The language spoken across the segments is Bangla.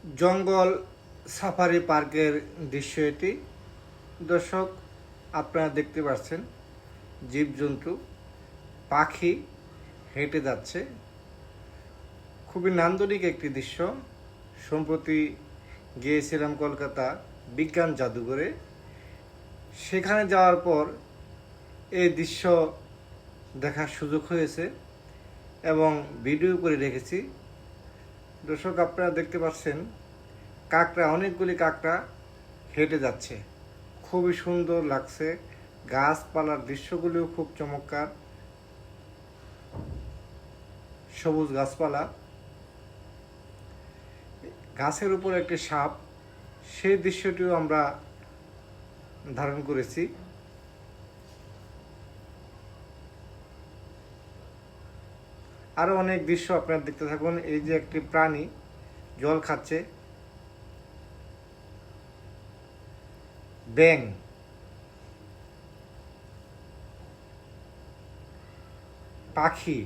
জঙ্গল সাফারি পার্কের দৃশ্য এটি। দর্শক, আপনারা দেখতে পাচ্ছেন জীবজন্তু, পাখি হেঁটে যাচ্ছে। খুবই নান্দনিক একটি দৃশ্য। সম্প্রতি গিয়েছিলাম কলকাতা বিজ্ঞান জাদুঘরে। সেখানে যাওয়ার পর এই দৃশ্য দেখার সুযোগ হয়েছে এবং ভিডিও করে রেখেছি। দর্শক, আপনারা দেখতে পাচ্ছেন কাকড়া, অনেকগুলি কাকড়া হেঁটে যাচ্ছে। খুবই সুন্দর লাগছে। গাছপালার দৃশ্যগুলিও খুব চমৎকার, সবুজ গাছপালা। গাছের উপর একটি সাপ, সেই দৃশ্যটিও আমরা ধারণ করেছি। আরও অনেক দৃশ্য আপনারা দেখতে থাকুন। এই যে একটি প্রাণী জল খাচ্ছে, ব্যাঙ। পাখি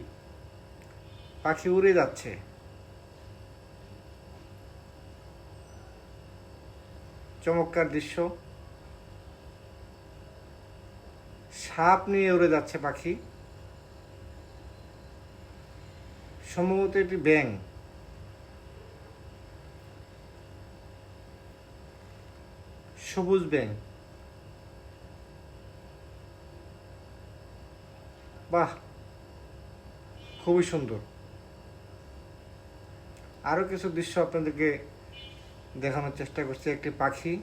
পাখি উড়ে যাচ্ছে। চমৎকার দৃশ্য। সাপ নিয়ে উড়ে যাচ্ছে পাখি, সম্ভবত এটি ব্যাঙ। সবুজ ব্যাঙ। বাহ, খুবই সুন্দর। আরও কিছু দৃশ্য আপনাদেরকে দেখানোর চেষ্টা করছি। একটি পাখি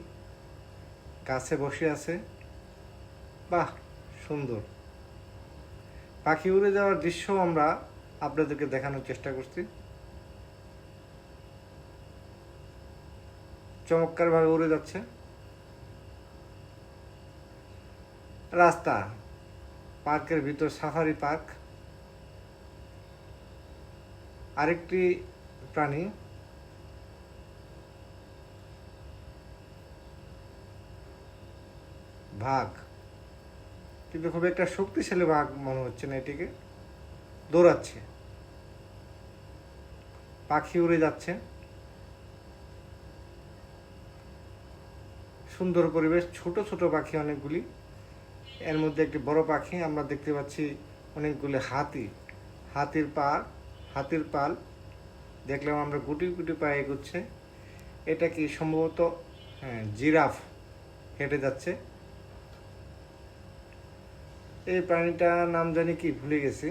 গাছে বসে আছে। বাহ, সুন্দর। পাখি উড়ে যাওয়ার দৃশ্য আমরা আপনাদেরকে দেখানোর চেষ্টা করছি। চমৎকারভাবে উড়ে যাচ্ছে। রাস্তা, পার্কের ভিতর সাফারি পার্ক। আরেকটি প্রাণী, বাঘ, কিন্তু খুব একটা শক্তিশালী বাঘ মনে হচ্ছে না এটিকে। দৌড়াচ্ছে। পাখি উড়ে যাচ্ছে। সুন্দর পরিবেশ, ছোট ছোট পাখি অনেকগুলি। এর মধ্যে একটি বড় পাখি আমরা দেখতে পাচ্ছি। অনেকগুলি হাতির পাল দেখলাম আমরা, গুটি গুটি পায়ে এগোচ্ছে। এটা কি সম্ভবত জিরাফ হেঁটে যাচ্ছে। এই প্রাণীটার নাম জানি কি, ভুলে গেছি।